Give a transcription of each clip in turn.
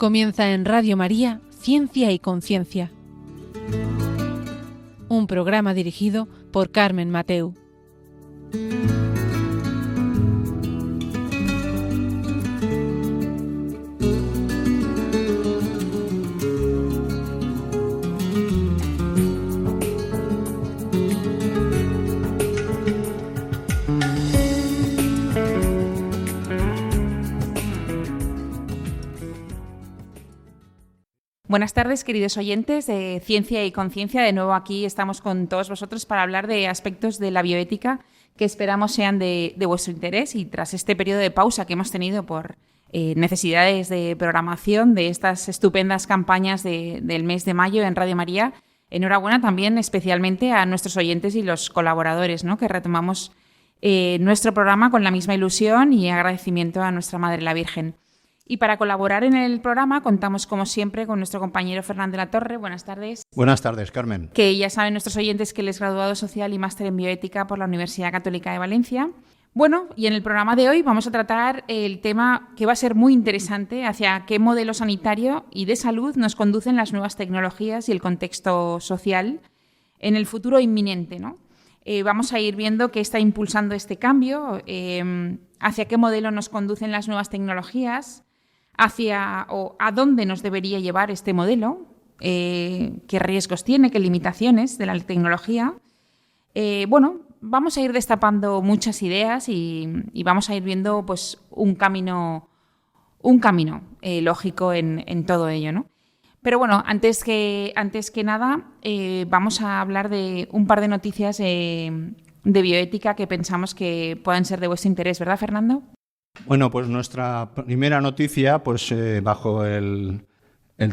Comienza en Radio María, Ciencia y Conciencia. Un programa dirigido por Carmen Mateu. Buenas tardes, queridos oyentes de Ciencia y Conciencia. De nuevo aquí estamos con todos vosotros para hablar de aspectos de la bioética que esperamos sean de vuestro interés. Y tras este periodo de pausa que hemos tenido por necesidades de programación de estas estupendas campañas del mes de mayo en Radio María, enhorabuena también especialmente a nuestros oyentes y los colaboradores, ¿no?, que retomamos nuestro programa con la misma ilusión y agradecimiento a nuestra Madre la Virgen. Y para colaborar en el programa contamos, como siempre, con nuestro compañero Fernando de la Torre. Buenas tardes. Buenas tardes, Carmen. Que ya saben nuestros oyentes que él es graduado social y máster en bioética por la Universidad Católica de Valencia. Bueno, y en el programa de hoy vamos a tratar el tema que va a ser muy interesante, hacia qué modelo sanitario y de salud nos conducen las nuevas tecnologías y el contexto social en el futuro inminente, ¿no? Vamos a ir viendo qué está impulsando este cambio, hacia qué modelo nos conducen las nuevas tecnologías, hacia o a dónde nos debería llevar este modelo, qué riesgos tiene, qué limitaciones de la tecnología. Bueno, vamos a ir destapando muchas ideas y vamos a ir viendo pues un camino lógico en todo ello, ¿no? Pero bueno, antes que nada, vamos a hablar de un par de noticias de bioética que pensamos que puedan ser de vuestro interés, ¿verdad, Fernando? Bueno, pues nuestra primera noticia, pues bajo el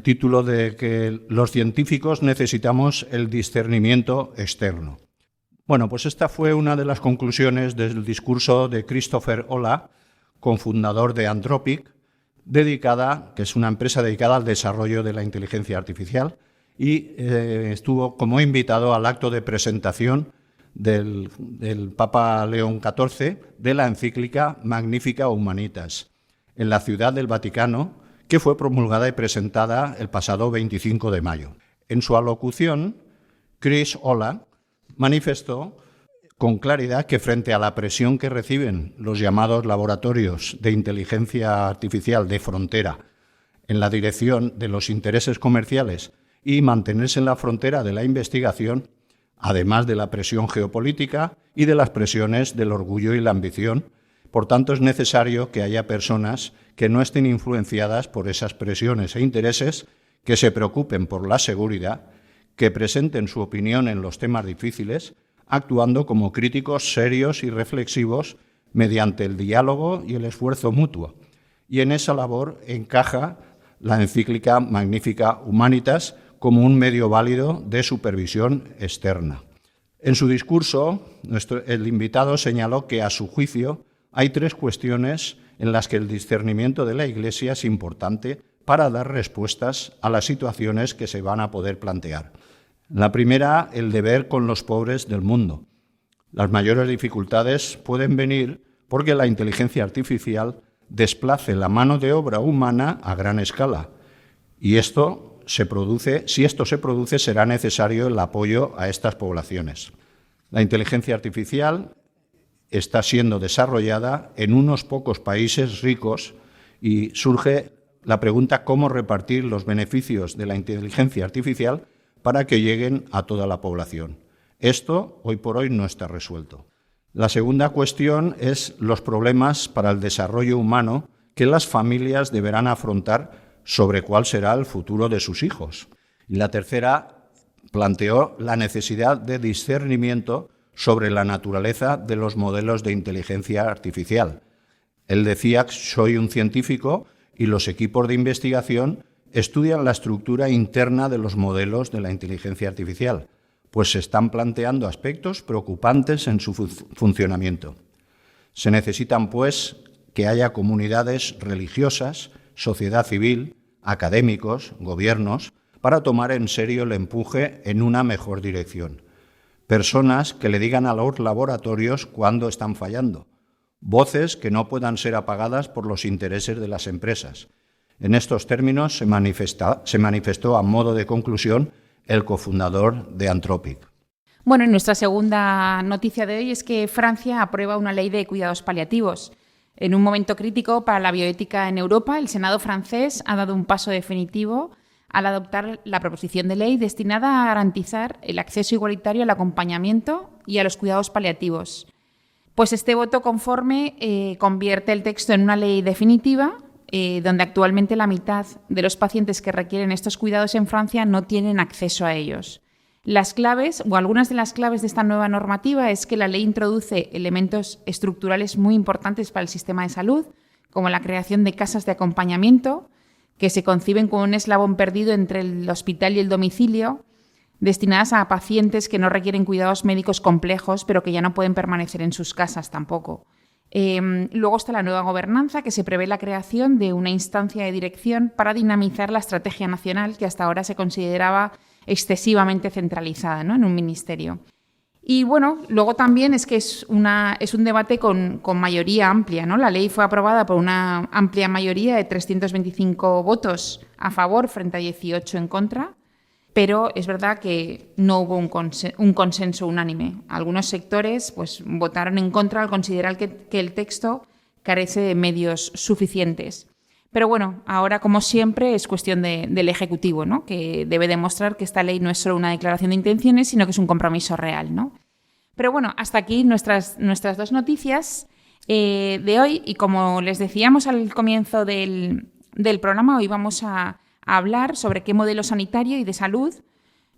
título de que los científicos necesitamos el discernimiento externo. Bueno, pues esta fue una de las conclusiones del discurso de Christopher Olah, cofundador de Anthropic, que es una empresa dedicada al desarrollo de la inteligencia artificial, y estuvo como invitado al acto de presentación del Papa León XIV de la encíclica Magnificat Humanitas en la Ciudad del Vaticano, que fue promulgada y presentada el pasado 25 de mayo. En su alocución, Chris Olah manifestó con claridad que frente a la presión que reciben los llamados laboratorios de inteligencia artificial de frontera en la dirección de los intereses comerciales y mantenerse en la frontera de la investigación, además de la presión geopolítica y de las presiones del orgullo y la ambición. Por tanto, es necesario que haya personas que no estén influenciadas por esas presiones e intereses, que se preocupen por la seguridad, que presenten su opinión en los temas difíciles, actuando como críticos serios y reflexivos mediante el diálogo y el esfuerzo mutuo. Y en esa labor encaja la encíclica Magnificat Humanitas como un medio válido de supervisión externa. En su discurso, el invitado señaló que, a su juicio, hay tres cuestiones en las que el discernimiento de la Iglesia es importante para dar respuestas a las situaciones que se van a poder plantear. La primera, el deber con los pobres del mundo. Las mayores dificultades pueden venir porque la inteligencia artificial desplace la mano de obra humana a gran escala, y si esto se produce, será necesario el apoyo a estas poblaciones. La inteligencia artificial está siendo desarrollada en unos pocos países ricos y surge la pregunta cómo repartir los beneficios de la inteligencia artificial para que lleguen a toda la población. Esto, hoy por hoy, no está resuelto. La segunda cuestión es los problemas para el desarrollo humano que las familias deberán afrontar sobre cuál será el futuro de sus hijos. Y la tercera planteó la necesidad de discernimiento sobre la naturaleza de los modelos de inteligencia artificial. Él decía: soy un científico y los equipos de investigación estudian la estructura interna de los modelos de la inteligencia artificial, pues se están planteando aspectos preocupantes en su funcionamiento. Se necesitan, pues, que haya comunidades religiosas, sociedad civil, académicos, gobiernos, para tomar en serio el empuje en una mejor dirección. Personas que le digan a los laboratorios cuándo están fallando. Voces que no puedan ser apagadas por los intereses de las empresas. En estos términos se manifestó a modo de conclusión el cofundador de Anthropic. Bueno, y nuestra segunda noticia de hoy es que Francia aprueba una ley de cuidados paliativos. En un momento crítico para la bioética en Europa, el Senado francés ha dado un paso definitivo al adoptar la proposición de ley destinada a garantizar el acceso igualitario al acompañamiento y a los cuidados paliativos. Pues este voto conforme convierte el texto en una ley definitiva, donde actualmente la mitad de los pacientes que requieren estos cuidados en Francia no tienen acceso a ellos. Las claves, o algunas de las claves de esta nueva normativa, es que la ley introduce elementos estructurales muy importantes para el sistema de salud, como la creación de casas de acompañamiento, que se conciben como un eslabón perdido entre el hospital y el domicilio, destinadas a pacientes que no requieren cuidados médicos complejos, pero que ya no pueden permanecer en sus casas tampoco. Luego está la nueva gobernanza, que se prevé la creación de una instancia de dirección para dinamizar la estrategia nacional, que hasta ahora se consideraba excesivamente centralizada, ¿no?, en un ministerio. Y bueno, luego también es que es un debate con mayoría amplia, ¿no? La ley fue aprobada por una amplia mayoría de 325 votos a favor frente a 18 en contra, pero es verdad que no hubo un consenso unánime. Algunos sectores pues, votaron en contra al considerar que el texto carece de medios suficientes. Pero bueno, ahora, como siempre, es cuestión del Ejecutivo, ¿no?, que debe demostrar que esta ley no es solo una declaración de intenciones, sino que es un compromiso real, ¿no? Pero bueno, hasta aquí nuestras dos noticias de hoy. Y como les decíamos al comienzo del programa, hoy vamos a hablar sobre qué modelo sanitario y de salud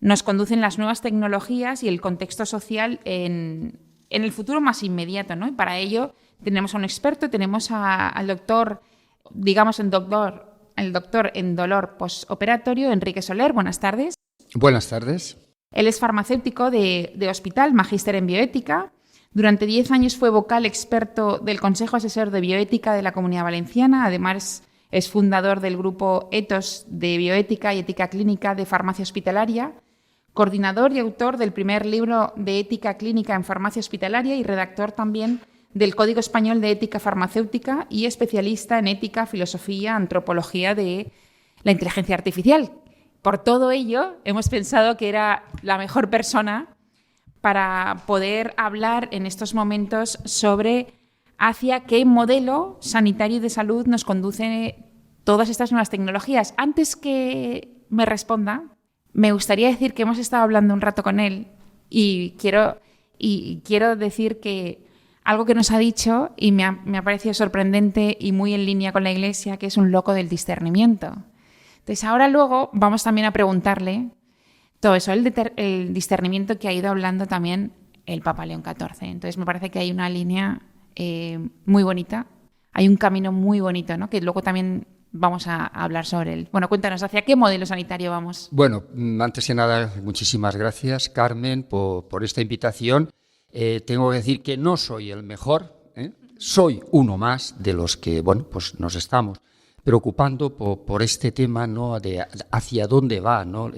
nos conducen las nuevas tecnologías y el contexto social en el futuro más inmediato, ¿no? Y para ello tenemos a un experto, tenemos al doctor, el doctor en dolor postoperatorio, Enrique Soler. Buenas tardes. Buenas tardes. Él es farmacéutico de hospital, magíster en bioética. Durante 10 años fue vocal experto del Consejo Asesor de Bioética de la Comunidad Valenciana. Además, es fundador del grupo Ethos de Bioética y Ética Clínica de Farmacia Hospitalaria, coordinador y autor del primer libro de Ética Clínica en Farmacia Hospitalaria y redactor también del Código Español de Ética Farmacéutica y especialista en ética, filosofía, antropología de la inteligencia artificial. Por todo ello, hemos pensado que era la mejor persona para poder hablar en estos momentos sobre hacia qué modelo sanitario y de salud nos conducen todas estas nuevas tecnologías. Antes que me responda, me gustaría decir que hemos estado hablando un rato con él y quiero decir que algo que nos ha dicho y me ha parecido sorprendente y muy en línea con la Iglesia, que es un loco del discernimiento. Entonces, ahora luego vamos también a preguntarle todo eso, el discernimiento que ha ido hablando también el Papa León XIV. Entonces, me parece que hay una línea muy bonita, hay un camino muy bonito, ¿no?, que luego también vamos a hablar sobre él. Bueno, cuéntanos, ¿hacia qué modelo sanitario vamos? Bueno, antes que nada, muchísimas gracias, Carmen, por esta invitación. Tengo que decir que no soy el mejor, soy uno más de los que, bueno, pues nos estamos preocupando por este tema, ¿no?, de hacia dónde va, ¿no?,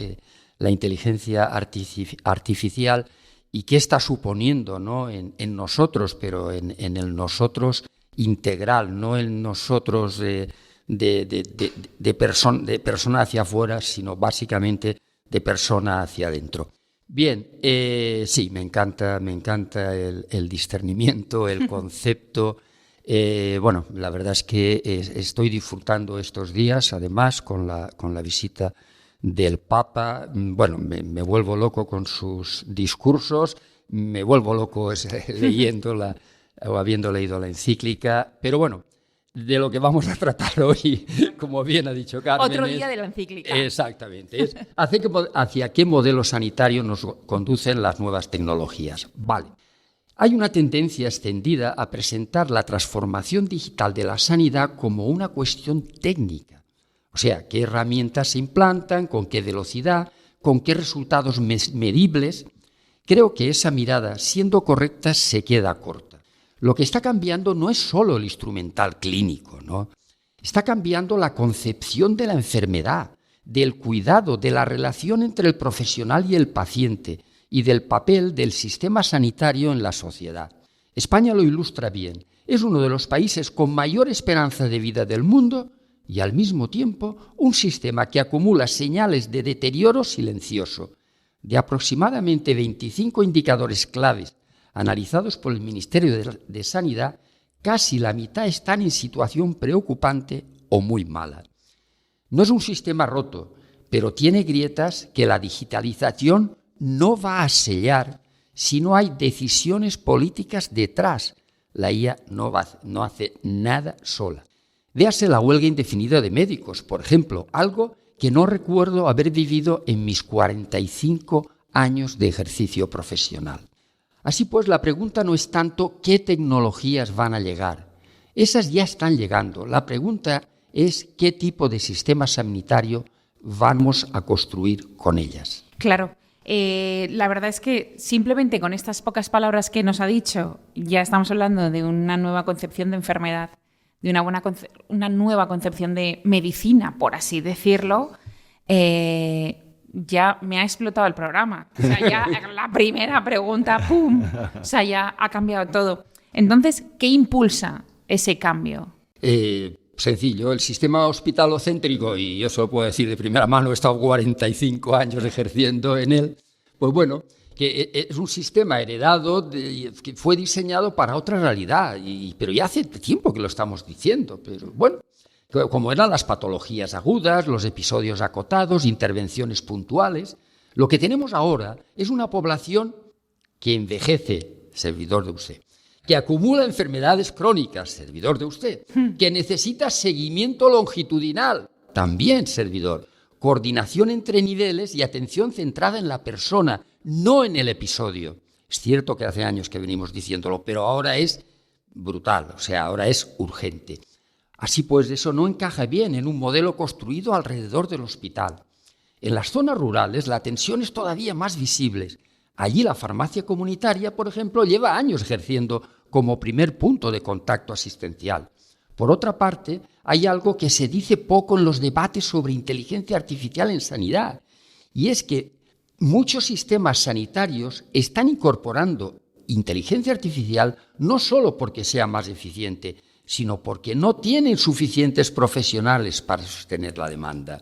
la inteligencia artificial y qué está suponiendo, ¿no?, en nosotros, pero en el nosotros integral, no el nosotros de persona hacia afuera, sino básicamente de persona hacia adentro. Bien, sí, me encanta el discernimiento, el concepto. Bueno, la verdad es que estoy disfrutando estos días, además, con la visita del Papa. Bueno, me vuelvo loco con sus discursos, me vuelvo loco leyéndola o habiendo leído la encíclica, pero bueno, de lo que vamos a tratar hoy, como bien ha dicho Carmen. Otro día de la encíclica. Exactamente. Es hacia qué modelo sanitario nos conducen las nuevas tecnologías. Vale. Hay una tendencia extendida a presentar la transformación digital de la sanidad como una cuestión técnica. O sea, qué herramientas se implantan, con qué velocidad, con qué resultados medibles. Creo que esa mirada, siendo correcta, se queda corta. Lo que está cambiando no es solo el instrumental clínico, ¿no? Está cambiando la concepción de la enfermedad, del cuidado, de la relación entre el profesional y el paciente y del papel del sistema sanitario en la sociedad. España lo ilustra bien. Es uno de los países con mayor esperanza de vida del mundo, y al mismo tiempo un sistema que acumula señales de deterioro silencioso. De aproximadamente 25 indicadores claves analizados por el Ministerio de Sanidad, casi la mitad están en situación preocupante o muy mala. No es un sistema roto, pero tiene grietas que la digitalización no va a sellar si no hay decisiones políticas detrás. La IA no hace nada sola. Véase la huelga indefinida de médicos, por ejemplo, algo que no recuerdo haber vivido en mis 45 años de ejercicio profesional. Así pues, la pregunta no es tanto qué tecnologías van a llegar. Esas ya están llegando. La pregunta es qué tipo de sistema sanitario vamos a construir con ellas. Claro. La verdad es que simplemente con estas pocas palabras que nos ha dicho ya estamos hablando de una nueva concepción de enfermedad, de una nueva concepción de medicina, por así decirlo. Ya me ha explotado el programa. O sea, ya la primera pregunta, ¡pum! O sea, ya ha cambiado todo. Entonces, ¿qué impulsa ese cambio? Sencillo, el sistema hospitalocéntrico, y yo se lo puedo decir de primera mano, he estado 45 años ejerciendo en él, pues bueno, que es un sistema heredado que fue diseñado para otra realidad, pero ya hace tiempo que lo estamos diciendo, pero bueno, como eran las patologías agudas, los episodios acotados, intervenciones puntuales, lo que tenemos ahora es una población que envejece, servidor de usted, que acumula enfermedades crónicas, servidor de usted, que necesita seguimiento longitudinal, también servidor, coordinación entre niveles y atención centrada en la persona, no en el episodio. Es cierto que hace años que venimos diciéndolo, pero ahora es brutal, o sea, ahora es urgente. Así pues, eso no encaja bien en un modelo construido alrededor del hospital. En las zonas rurales la tensión es todavía más visible. Allí la farmacia comunitaria, por ejemplo, lleva años ejerciendo como primer punto de contacto asistencial. Por otra parte, hay algo que se dice poco en los debates sobre inteligencia artificial en sanidad, y es que muchos sistemas sanitarios están incorporando inteligencia artificial no solo porque sea más eficiente, sino porque no tienen suficientes profesionales para sostener la demanda.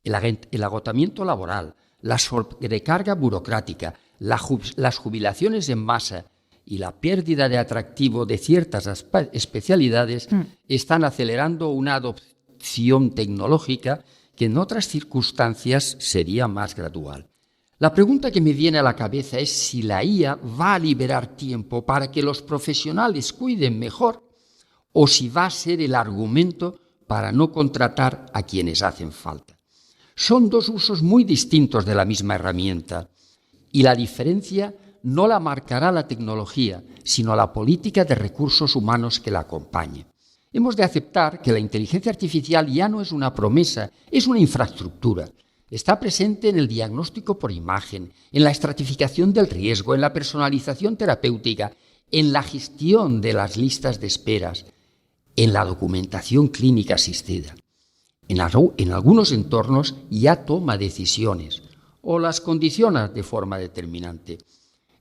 El agotamiento laboral, la sobrecarga burocrática, las jubilaciones en masa y la pérdida de atractivo de ciertas especialidades están acelerando una adopción tecnológica que en otras circunstancias sería más gradual. La pregunta que me viene a la cabeza es si la IA va a liberar tiempo para que los profesionales cuiden mejor o si va a ser el argumento para no contratar a quienes hacen falta. Son dos usos muy distintos de la misma herramienta y la diferencia no la marcará la tecnología, sino la política de recursos humanos que la acompañe. Hemos de aceptar que la inteligencia artificial ya no es una promesa, es una infraestructura. Está presente en el diagnóstico por imagen, en la estratificación del riesgo, en la personalización terapéutica, en la gestión de las listas de esperas, en la documentación clínica asistida. En algunos entornos ya toma decisiones o las condiciona de forma determinante.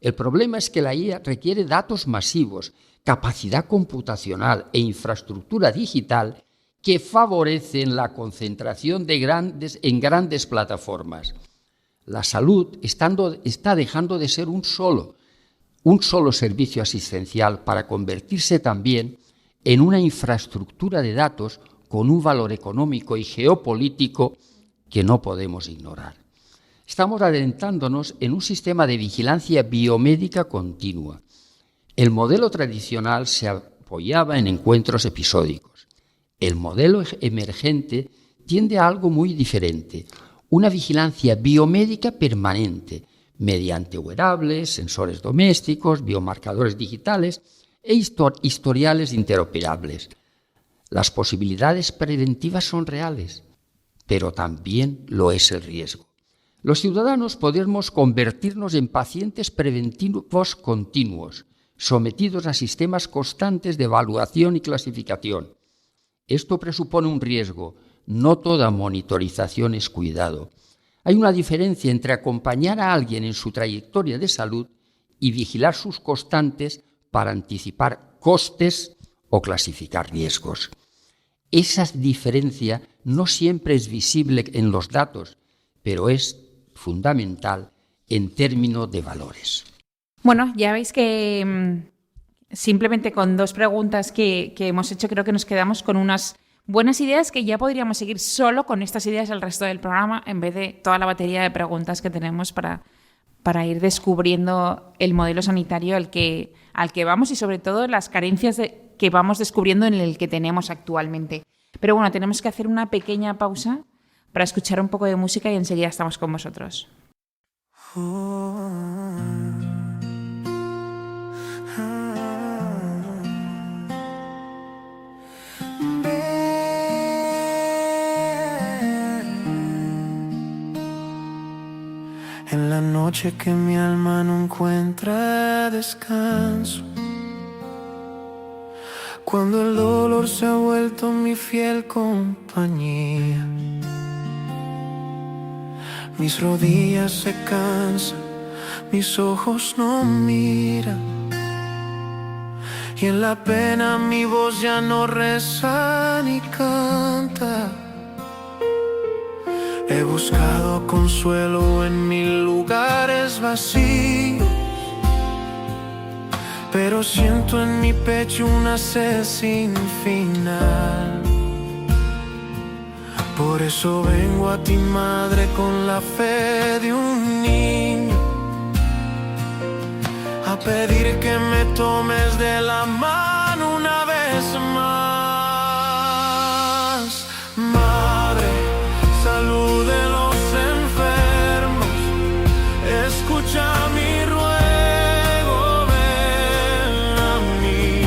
El problema es que la IA requiere datos masivos, capacidad computacional e infraestructura digital que favorecen la concentración en grandes plataformas. La salud está dejando de ser un solo servicio asistencial para convertirse también en una infraestructura de datos con un valor económico y geopolítico que no podemos ignorar. Estamos adentrándonos en un sistema de vigilancia biomédica continua. El modelo tradicional se apoyaba en encuentros episódicos. El modelo emergente tiende a algo muy diferente, una vigilancia biomédica permanente, mediante wearables, sensores domésticos, biomarcadores digitales e historiales interoperables. Las posibilidades preventivas son reales, pero también lo es el riesgo. Los ciudadanos podemos convertirnos en pacientes preventivos continuos, sometidos a sistemas constantes de evaluación y clasificación. Esto presupone un riesgo, no toda monitorización es cuidado. Hay una diferencia entre acompañar a alguien en su trayectoria de salud y vigilar sus constantes para anticipar costes o clasificar riesgos. Esa diferencia no siempre es visible en los datos, pero es fundamental en términos de valores. Bueno, ya veis que simplemente con 2 preguntas que hemos hecho creo que nos quedamos con unas buenas ideas que ya podríamos seguir solo con estas ideas el resto del programa en vez de toda la batería de preguntas que tenemos para ir descubriendo el modelo sanitario al que vamos y sobre todo las carencias que vamos descubriendo en el que tenemos actualmente. Pero bueno, tenemos que hacer una pequeña pausa para escuchar un poco de música y enseguida estamos con vosotros. En la noche que mi alma no encuentra descanso, cuando el dolor se ha vuelto mi fiel compañía, mis rodillas se cansan, mis ojos no miran, y en la pena mi voz ya no reza ni canta. He buscado consuelo en 1000 lugares vacíos, pero siento en mi pecho una sed sin final. Por eso vengo a ti, madre, con la fe de un niño, a pedir que me tomes de la mano una vez más. Madre, salud de los enfermos, escucha mi ruego, ven a mí.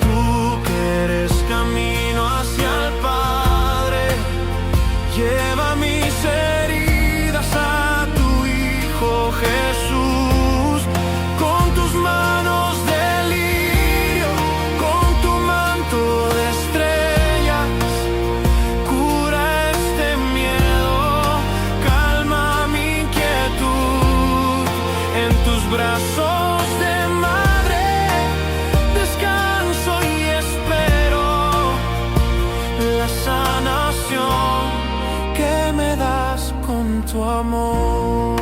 Tú que eres camino hacia el Padre, lleva mis heridas a tu Hijo Jesús, con tus manos de lirio, con tu manto de estrellas, cura este miedo, calma mi inquietud. En tus brazos de madre descanso y espero la sanación que me das con tu amor.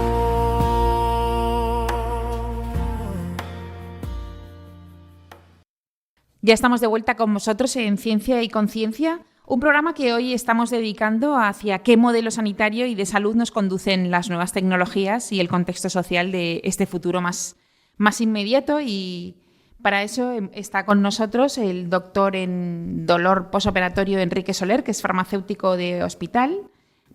Ya estamos de vuelta con vosotros en Ciencia y Conciencia, un programa que hoy estamos dedicando hacia qué modelo sanitario y de salud nos conducen las nuevas tecnologías y el contexto social de este futuro más inmediato. Y para eso está con nosotros el doctor en dolor posoperatorio Enrique Soler, que es farmacéutico de hospital,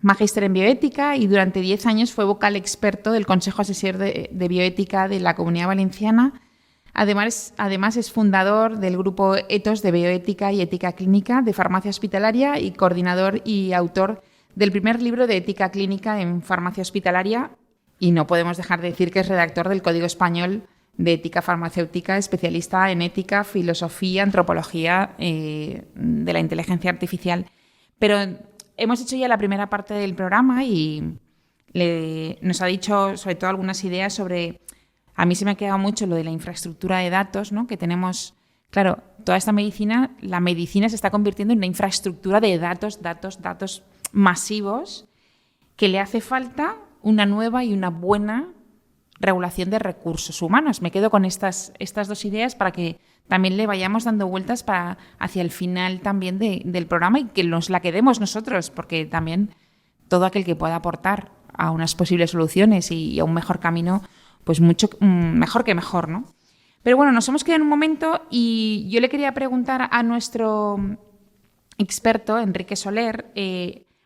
magíster en bioética y durante 10 años fue vocal experto del Consejo Asesor de Bioética de la Comunidad Valenciana. Además es fundador del grupo Ethos de Bioética y Ética Clínica de Farmacia Hospitalaria y coordinador y autor del primer libro de Ética Clínica en Farmacia Hospitalaria. Y no podemos dejar de decir que es redactor del Código Español de Ética Farmacéutica, especialista en ética, filosofía, antropología de la inteligencia artificial. Pero hemos hecho ya la primera parte del programa y nos ha dicho sobre todo algunas ideas sobre... A mí se me ha quedado mucho lo de la infraestructura de datos, ¿no? Que tenemos, claro, toda esta medicina, la medicina se está convirtiendo en una infraestructura de datos masivos que le hace falta una nueva y una buena regulación de recursos humanos. Me quedo con estas 2 ideas para que también le vayamos dando vueltas hacia el final también del programa y que nos la quedemos nosotros, porque también todo aquel que pueda aportar a unas posibles soluciones y a un mejor camino, pues mucho mejor que mejor, ¿no? Pero bueno, nos hemos quedado en un momento y yo le quería preguntar a nuestro experto, Enrique Soler,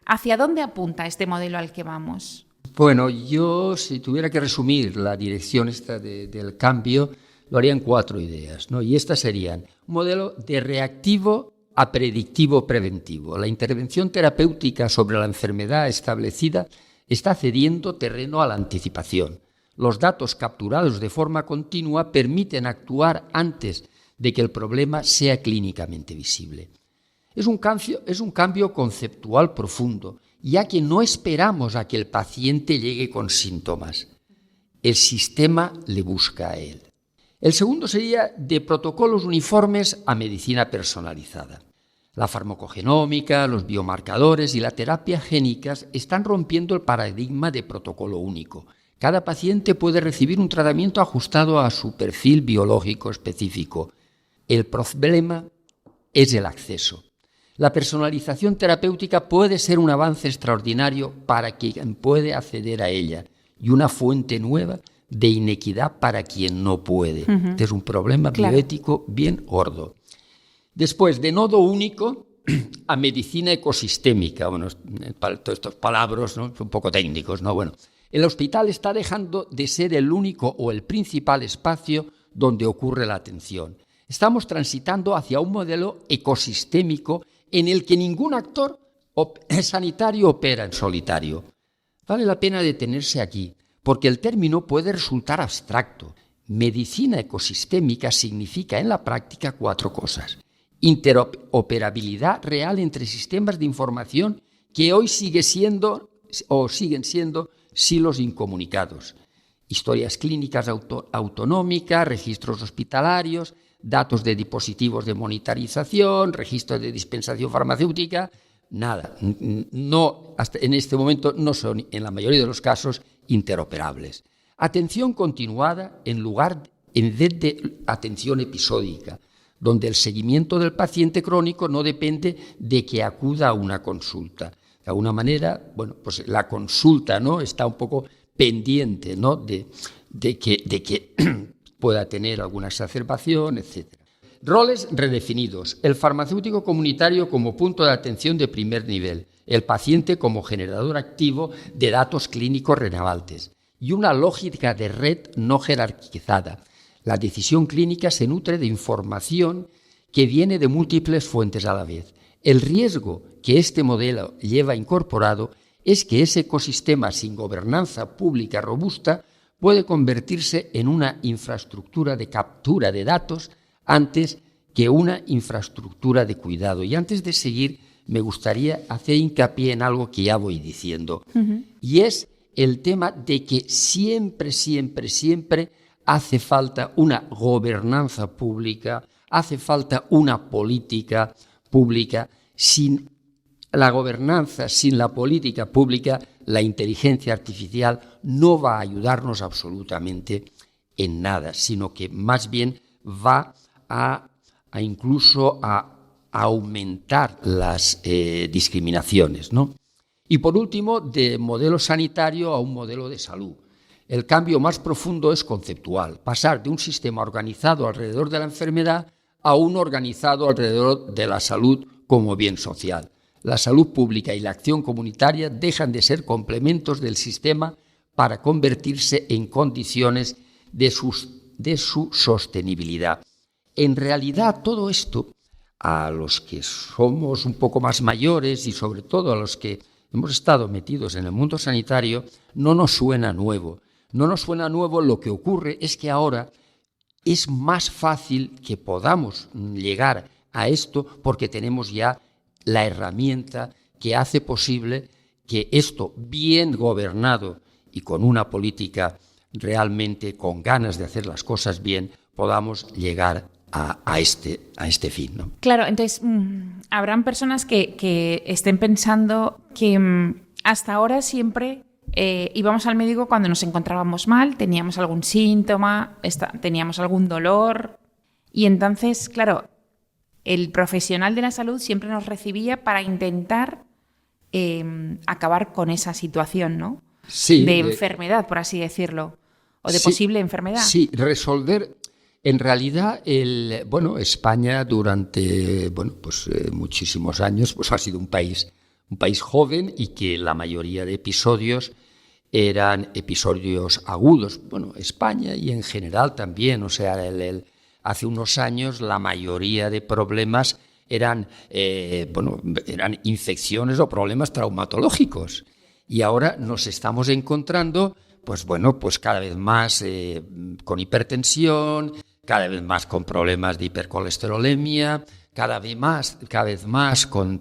¿hacia dónde apunta este modelo al que vamos? Bueno, yo si tuviera que resumir la dirección esta del cambio, lo haría en 4 ideas, ¿no? Y estas serían un modelo de reactivo a predictivo preventivo. La intervención terapéutica sobre la enfermedad establecida está cediendo terreno a la anticipación. Los datos capturados de forma continua permiten actuar antes de que el problema sea clínicamente visible. Es un cambio conceptual profundo, ya que no esperamos a que el paciente llegue con síntomas. El sistema le busca a él. El segundo sería de protocolos uniformes a medicina personalizada. La farmacogenómica, los biomarcadores y la terapia génicas están rompiendo el paradigma de protocolo único. Cada paciente puede recibir un tratamiento ajustado a su perfil biológico específico. El problema es el acceso. La personalización terapéutica puede ser un avance extraordinario para quien puede acceder a ella y una fuente nueva de inequidad para quien no puede. Este es un problema bioético bien gordo. Después, de nodo único a medicina ecosistémica. Bueno, todos estos palabras, ¿no?, son un poco técnicos, ¿no? Bueno, el hospital está dejando de ser el único o el principal espacio donde ocurre la atención. Estamos transitando hacia un modelo ecosistémico en el que ningún actor sanitario opera en solitario. Vale la pena detenerse aquí, porque el término puede resultar abstracto. Medicina ecosistémica significa en la práctica 4 cosas. Interoperabilidad real entre sistemas de información que hoy siguen siendo silos incomunicados. Historias clínicas autonómicas, registros hospitalarios, datos de dispositivos de monitorización, registros de dispensación farmacéutica, nada. No, hasta en este momento no son, en la mayoría de los casos, interoperables. Atención continuada en vez de atención episódica, donde el seguimiento del paciente crónico no depende de que acuda a una consulta. De alguna manera, bueno, pues la consulta, ¿no?, está un poco pendiente, ¿no?, de que pueda tener alguna exacerbación, etc. Roles redefinidos. El farmacéutico comunitario como punto de atención de primer nivel. El paciente como generador activo de datos clínicos relevantes. Y una lógica de red no jerarquizada. La decisión clínica se nutre de información que viene de múltiples fuentes a la vez. El riesgo que este modelo lleva incorporado es que ese ecosistema sin gobernanza pública robusta puede convertirse en una infraestructura de captura de datos antes que una infraestructura de cuidado. Y antes de seguir, me gustaría hacer hincapié en algo que ya voy diciendo, y es el tema de que siempre hace falta una gobernanza pública, hace falta una política pública. Sin la gobernanza, sin la política pública, la inteligencia artificial no va a ayudarnos absolutamente en nada, sino que más bien va a incluso a aumentar las discriminaciones, ¿no? Y por último, de modelo sanitario a un modelo de salud. El cambio más profundo es conceptual, pasar de un sistema organizado alrededor de la enfermedad a uno organizado alrededor de la salud como bien social. La salud pública y la acción comunitaria dejan de ser complementos del sistema para convertirse en condiciones de su sostenibilidad. En realidad, todo esto, a los que somos un poco más mayores y sobre todo a los que hemos estado metidos en el mundo sanitario, no nos suena nuevo. No nos suena nuevo. Lo que ocurre es que ahora es más fácil que podamos llegar a esto porque tenemos ya la herramienta que hace posible que esto, bien gobernado y con una política realmente con ganas de hacer las cosas bien, podamos llegar a este fin, ¿no? Claro, entonces habrán personas que estén pensando que hasta ahora siempre íbamos al médico cuando nos encontrábamos mal, teníamos algún síntoma, teníamos algún dolor, y entonces, claro, el profesional de la salud siempre nos recibía para intentar acabar con esa situación, ¿no? Sí, de enfermedad, por así decirlo, o de sí, posible enfermedad. Sí, resolver. En realidad, España durante muchísimos años pues ha sido un país joven y que la mayoría de episodios eran episodios agudos. Bueno, España y en general también, o sea, hace unos años la mayoría de problemas eran infecciones o problemas traumatológicos. Y ahora nos estamos encontrando, pues cada vez más con hipertensión, cada vez más con problemas de hipercolesterolemia, cada vez más con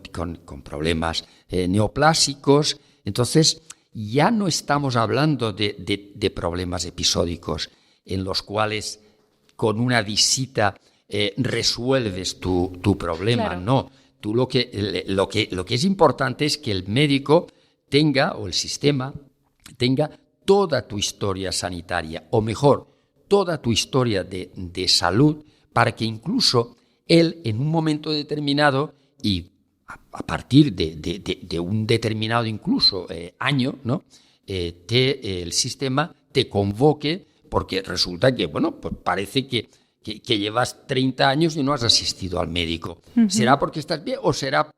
problemas neoplásicos. Entonces, ya no estamos hablando de problemas episódicos en los cuales con una visita resuelves tu problema. Claro. No, tú lo que es importante es que el médico tenga, o el sistema tenga, toda tu historia sanitaria, o mejor, toda tu historia de salud, para que incluso él, en un momento determinado, y a partir de un determinado incluso año, ¿no? El sistema te convoque, porque resulta que, bueno, pues parece que llevas 30 años y no has asistido al médico. Uh-huh. ¿Será porque estás bien o será,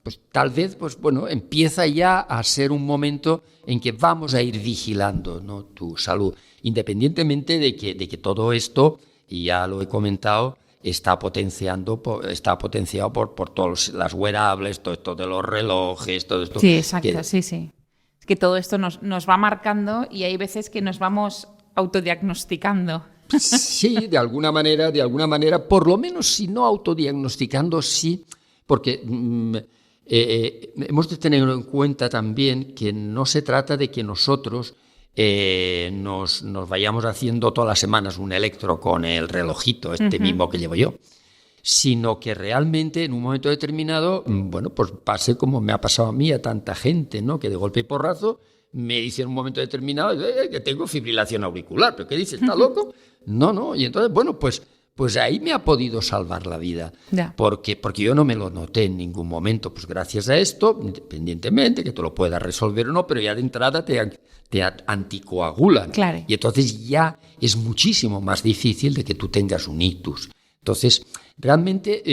pues tal vez, pues bueno, empieza ya a ser un momento en que vamos a ir vigilando, ¿no?, tu salud, independientemente de que todo esto, y ya lo he comentado, está potenciado por todas las wearables, todo esto de los relojes, todo esto. Sí, exacto, sí. Es que todo esto nos va marcando y hay veces que nos vamos autodiagnosticando. Sí, de alguna manera, por lo menos si no autodiagnosticando, sí, porque hemos de tener en cuenta también que no se trata de que nosotros nos vayamos haciendo todas las semanas un electro con el relojito mismo que llevo yo, sino que realmente en un momento determinado, bueno, pues pase como me ha pasado a mí, a tanta gente, ¿no?, que de golpe y porrazo me dice en un momento determinado que tengo fibrilación auricular. ¿Pero qué dice? ¿Está loco? No. Y entonces, bueno, pues ahí me ha podido salvar la vida. Yeah. Porque yo no me lo noté en ningún momento. Pues gracias a esto, independientemente que tú lo puedas resolver o no, pero ya de entrada te anticoagulan. Claro. Y entonces ya es muchísimo más difícil de que tú tengas un ictus. Entonces, realmente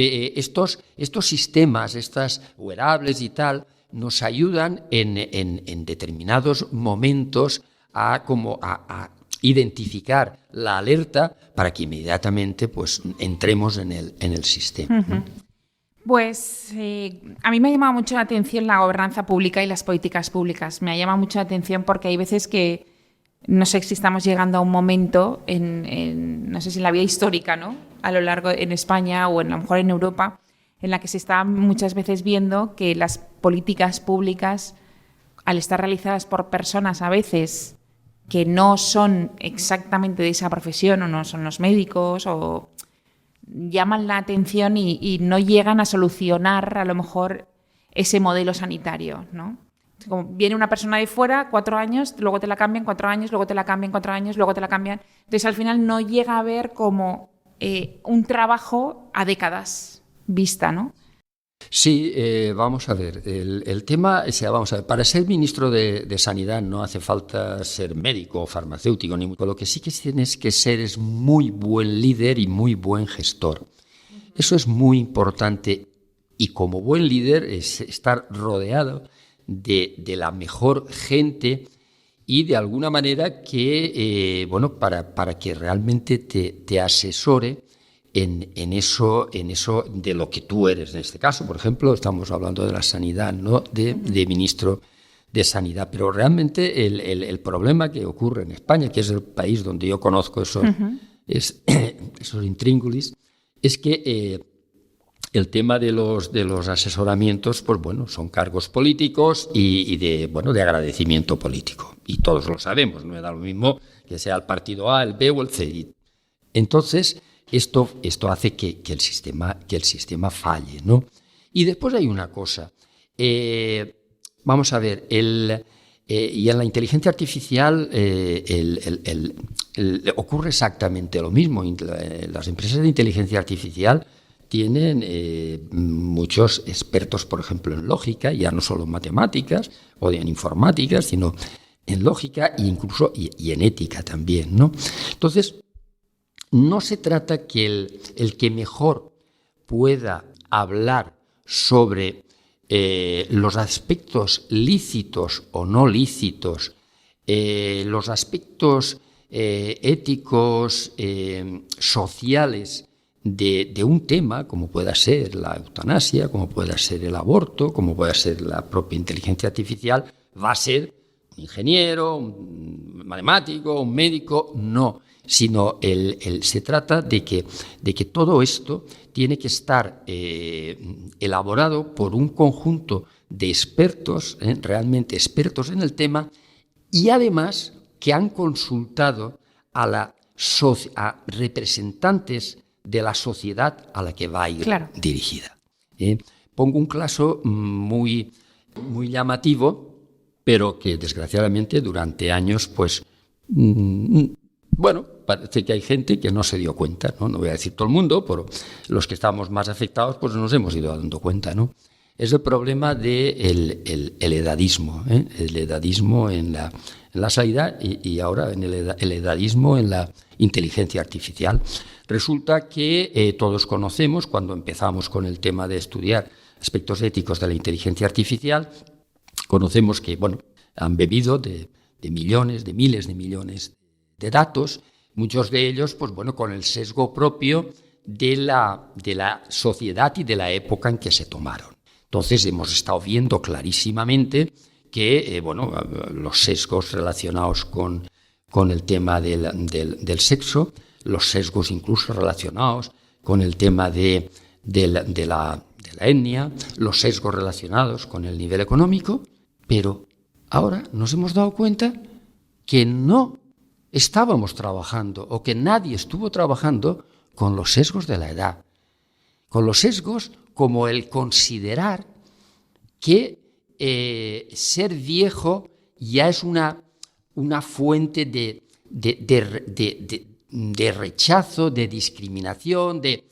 estos sistemas, estas wearables y tal, nos ayudan en determinados momentos a identificar la alerta para que inmediatamente pues entremos en el sistema. Uh-huh. Pues a mí me ha llamado mucho la atención la gobernanza pública y las políticas públicas. Me ha llamado mucho la atención porque hay veces que no sé si estamos llegando a un momento no sé si en la vida histórica, ¿no?, a lo largo en España o a lo mejor en Europa, en la que se está muchas veces viendo que las políticas públicas, al estar realizadas por personas a veces que no son exactamente de esa profesión o no son los médicos, o llaman la atención y no llegan a solucionar a lo mejor ese modelo sanitario, ¿no? Como viene una persona de fuera, 4 años, luego te la cambian 4 años, luego te la cambian 4 años, luego te la cambian. Entonces al final no llega a haber como un trabajo a décadas vista, ¿no? Sí, vamos a ver, el tema, vamos a ver, para ser ministro de Sanidad no hace falta ser médico o farmacéutico, ni lo que sí que tienes que ser es muy buen líder y muy buen gestor. Eso es muy importante, y como buen líder es estar rodeado de la mejor gente y de alguna manera que, para que realmente te asesore en eso de lo que tú eres. En este caso, por ejemplo, estamos hablando de la sanidad, ¿no?, de ministro de Sanidad. Pero realmente el problema que ocurre en España, que es el país donde yo conozco esos intríngulis, es que el tema de los asesoramientos, pues bueno, son cargos políticos y de agradecimiento político. Y todos lo sabemos, no da lo mismo que sea el partido A, el B o el C. Entonces, esto hace que el sistema falle, ¿no? Y después hay una cosa. Vamos a ver, y en la inteligencia artificial ocurre exactamente lo mismo. Las empresas de inteligencia artificial tienen muchos expertos, por ejemplo, en lógica, ya no solo en matemáticas o en informática, sino en lógica e incluso y en ética también, ¿no? Entonces, no se trata que el que mejor pueda hablar sobre los aspectos lícitos o no lícitos, los aspectos éticos, sociales de un tema, como pueda ser la eutanasia, como pueda ser el aborto, como pueda ser la propia inteligencia artificial, va a ser un ingeniero, un matemático, un médico, no, sino se trata de que todo esto tiene que estar elaborado por un conjunto de expertos, realmente expertos en el tema, y además que han consultado a la a representantes de la sociedad a la que va a ir dirigida. Pongo un caso muy llamativo, pero que desgraciadamente durante años, pues, parece que hay gente que no se dio cuenta, ¿no? No voy a decir todo el mundo, pero los que estamos más afectados, pues nos hemos ido dando cuenta, ¿no? Es el problema del el edadismo, el edadismo en la sanidad y ahora en el edadismo en la inteligencia artificial. Resulta que todos conocemos, cuando empezamos con el tema de estudiar aspectos éticos de la inteligencia artificial, conocemos que, han bebido de millones, de miles de millones de datos, muchos de ellos, pues con el sesgo propio de la sociedad y de la época en que se tomaron. Entonces hemos estado viendo clarísimamente que los sesgos relacionados con el tema del sexo, los sesgos incluso relacionados con el tema de la etnia, los sesgos relacionados con el nivel económico, pero ahora nos hemos dado cuenta que no estábamos trabajando o que nadie estuvo trabajando con los sesgos de la edad, con los sesgos como el considerar que ser viejo ya es una fuente de rechazo, de discriminación, de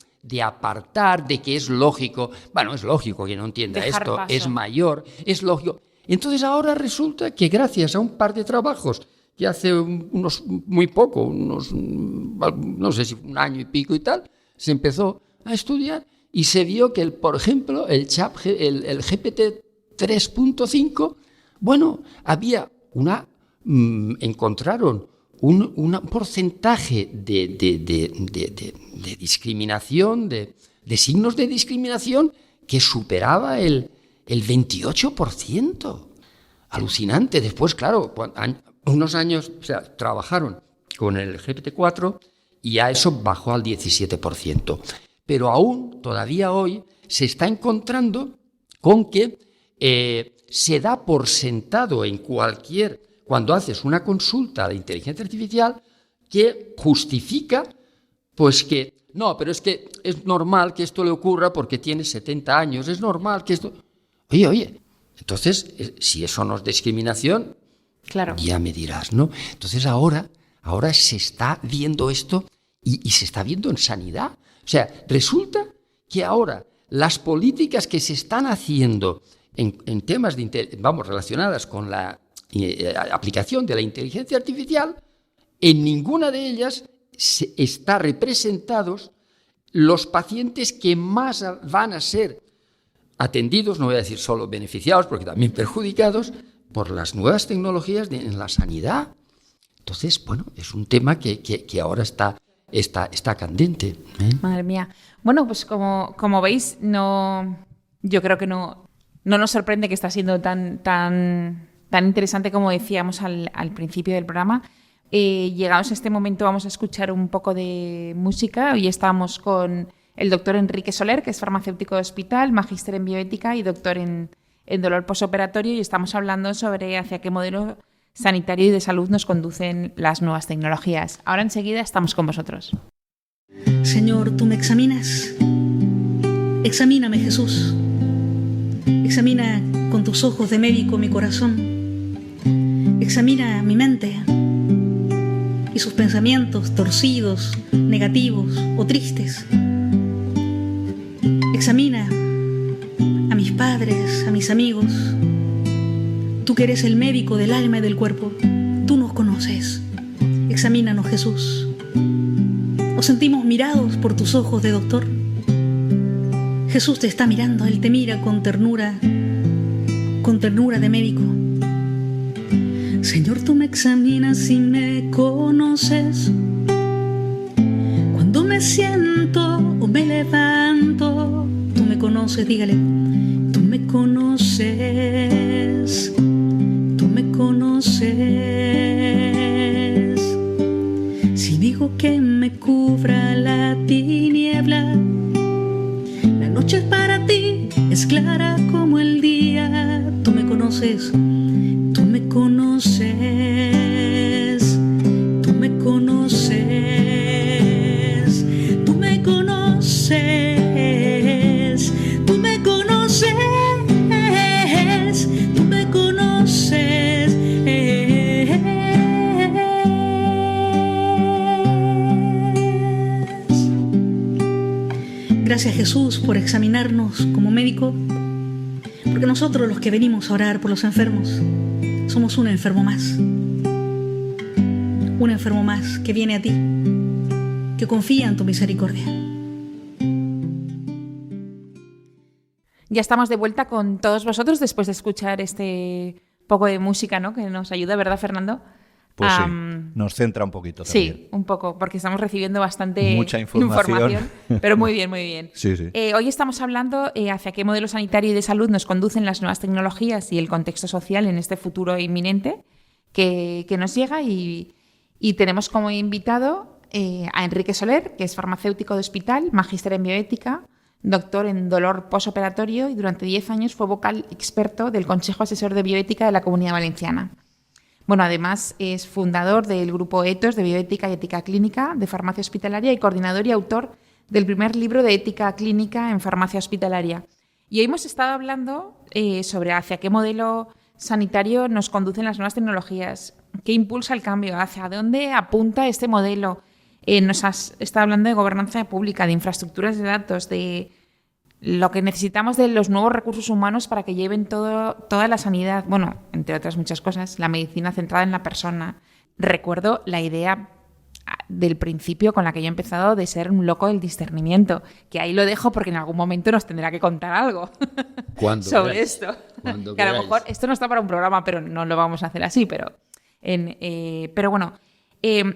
apartar, de que es lógico. Es lógico que no entienda dejar esto, paso. Es mayor, es lógico. Entonces ahora resulta que gracias a un par de trabajos que hace no sé si un año y pico y tal, se empezó a estudiar y se vio que, por ejemplo, el GPT 3.5, encontraron un porcentaje de discriminación, de signos de discriminación que superaba el 28%. Alucinante. Después, claro, unos años trabajaron con el GPT-4 y a eso bajó al 17%. Pero aún, todavía hoy, se está encontrando con que se da por sentado cuando haces una consulta de inteligencia artificial, que justifica, pues que, no, pero es que es normal que esto le ocurra porque tiene 70 años, es normal que esto... Oye, entonces, si eso no es discriminación, claro, ya me dirás, ¿no? Entonces ahora se está viendo esto y se está viendo en sanidad. O sea, resulta que ahora las políticas que se están haciendo en temas relacionadas con la aplicación de la inteligencia artificial, en ninguna de ellas está representados los pacientes que más van a ser atendidos, no voy a decir solo beneficiados, porque también perjudicados, por las nuevas tecnologías en la sanidad. Entonces, es un tema que ahora está candente. Madre mía. Pues como veis, yo creo que no nos sorprende que está siendo tan interesante como decíamos al principio del programa. Llegados a este momento vamos a escuchar un poco de música. Hoy estamos con el doctor Enrique Soler, que es farmacéutico de hospital, magíster en bioética y doctor en dolor posoperatorio, y estamos hablando sobre hacia qué modelo sanitario y de salud nos conducen las nuevas tecnologías. Ahora enseguida estamos con vosotros. Señor, tú me examinas. Examíname, Jesús. Examina con tus ojos de médico mi corazón. Examina mi mente y sus pensamientos torcidos, negativos o tristes. Examina a mis padres, a mis amigos. Tú que eres el médico del alma y del cuerpo, tú nos conoces. Examínanos, Jesús. ¿Nos sentimos mirados por tus ojos de doctor? Jesús te está mirando, Él te mira con ternura de médico. Señor, tú me examinas y me conoces. Cuando me siento o me levanto, tú me conoces, dígale. Tú me conoces, tú me conoces. Si digo que me cubra la tiniebla, la noche para ti es clara como el día. Tú me conoces, tú me conoces, tú me conoces. Gracias, Jesús, por examinarnos como médico, porque nosotros los que venimos a orar por los enfermos somos un enfermo más que viene a ti, que confía en tu misericordia. Ya estamos de vuelta con todos vosotros después de escuchar este poco de música, ¿no? Que nos ayuda, ¿verdad, Fernando? Pues sí, nos centra un poquito también. Sí, un poco, porque estamos recibiendo bastante mucha información. Pero muy bien, muy bien. Sí, sí. Hoy estamos hablando hacia qué modelo sanitario y de salud nos conducen las nuevas tecnologías y el contexto social en este futuro inminente que nos llega y tenemos como invitado a Enrique Soler, que es farmacéutico de hospital, magíster en bioética, doctor en dolor posoperatorio y durante 10 años fue vocal experto del Consejo Asesor de Bioética de la Comunidad Valenciana. Bueno, además es fundador del grupo ETOS de Bioética y Ética Clínica de Farmacia Hospitalaria y coordinador y autor del primer libro de Ética Clínica en Farmacia Hospitalaria. Y hoy hemos estado hablando sobre hacia qué modelo sanitario nos conducen las nuevas tecnologías, qué impulsa el cambio, hacia dónde apunta este modelo. Nos has estado hablando de gobernanza pública, de infraestructuras de datos, de lo que necesitamos de los nuevos recursos humanos para que lleven toda la sanidad, bueno, entre otras muchas cosas, la medicina centrada en la persona. Recuerdo la idea del principio con la que yo he empezado de ser un loco del discernimiento, que ahí lo dejo porque en algún momento nos tendrá que contar algo sobre esto. Que a lo mejor esto no está para un programa, pero no lo vamos a hacer así, pero bueno.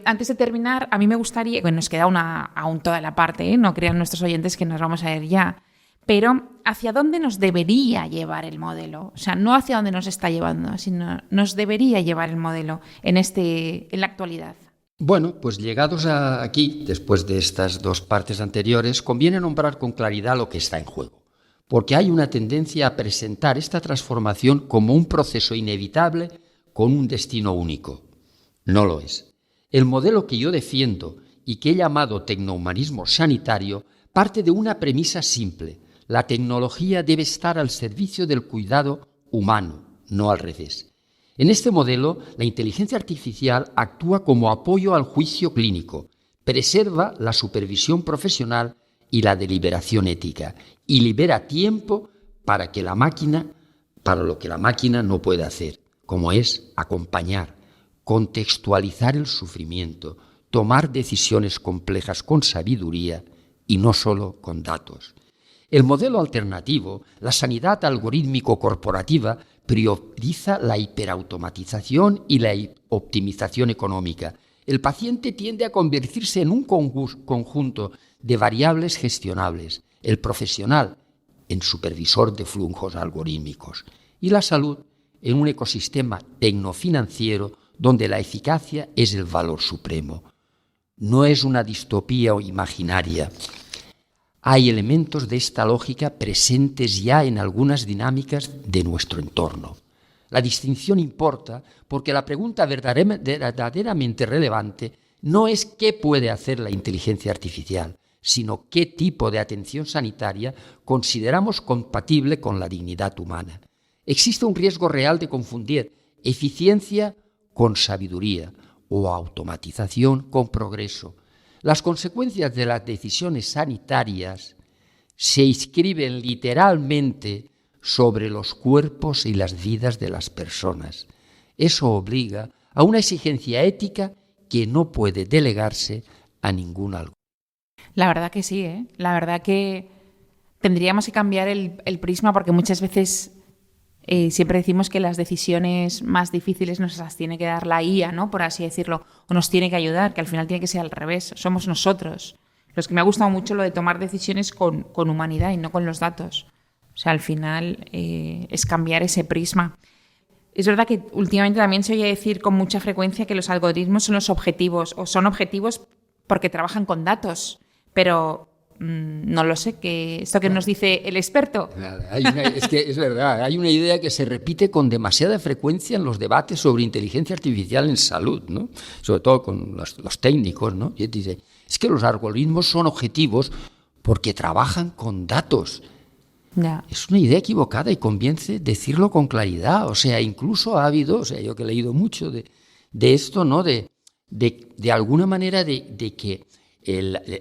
Antes de terminar, a mí me gustaría, bueno, nos queda aún toda la parte, no crean nuestros oyentes que nos vamos a ir ya, pero ¿hacia dónde nos debería llevar el modelo? O sea, no hacia dónde nos está llevando, sino nos debería llevar el modelo en la actualidad. Bueno, pues llegados aquí, después de estas dos partes anteriores, conviene nombrar con claridad lo que está en juego, porque hay una tendencia a presentar esta transformación como un proceso inevitable con un destino único. No lo es. El modelo que yo defiendo y que he llamado tecnohumanismo sanitario parte de una premisa simple. La tecnología debe estar al servicio del cuidado humano, no al revés. En este modelo, la inteligencia artificial actúa como apoyo al juicio clínico, preserva la supervisión profesional y la deliberación ética y libera tiempo para lo que la máquina no puede hacer, como es acompañar, contextualizar el sufrimiento, tomar decisiones complejas con sabiduría y no solo con datos. El modelo alternativo, la sanidad algorítmico-corporativa, prioriza la hiperautomatización y la optimización económica. El paciente tiende a convertirse en un conjunto de variables gestionables, el profesional en supervisor de flujos algorítmicos y la salud en un ecosistema tecnofinanciero donde la eficacia es el valor supremo. No es una distopía o imaginaria. Hay elementos de esta lógica presentes ya en algunas dinámicas de nuestro entorno. La distinción importa porque la pregunta verdaderamente relevante no es qué puede hacer la inteligencia artificial, sino qué tipo de atención sanitaria consideramos compatible con la dignidad humana. Existe un riesgo real de confundir eficiencia con sabiduría o automatización con progreso. Las consecuencias de las decisiones sanitarias se inscriben literalmente sobre los cuerpos y las vidas de las personas. Eso obliga a una exigencia ética que no puede delegarse a ningún algo. La verdad que sí, ¿eh? La verdad que tendríamos que cambiar el prisma porque muchas veces siempre decimos que las decisiones más difíciles nos las tiene que dar la IA, ¿no? Por así decirlo, o nos tiene que ayudar, que al final tiene que ser al revés, somos nosotros. Los que me ha gustado mucho lo de tomar decisiones con humanidad y no con los datos. O sea, al final es cambiar ese prisma. Es verdad que últimamente también se oye decir con mucha frecuencia que los algoritmos son los objetivos, o son objetivos porque trabajan con datos, pero no lo sé, esto que nos dice el experto. Es verdad, hay una idea que se repite con demasiada frecuencia en los debates sobre inteligencia artificial en salud, ¿no? Sobre todo con los técnicos, ¿no? Y dice, es que los algoritmos son objetivos porque trabajan con datos. Ya. Es una idea equivocada y conviene decirlo con claridad. O sea, incluso ha habido, yo que he leído mucho de esto, ¿no? De alguna manera de que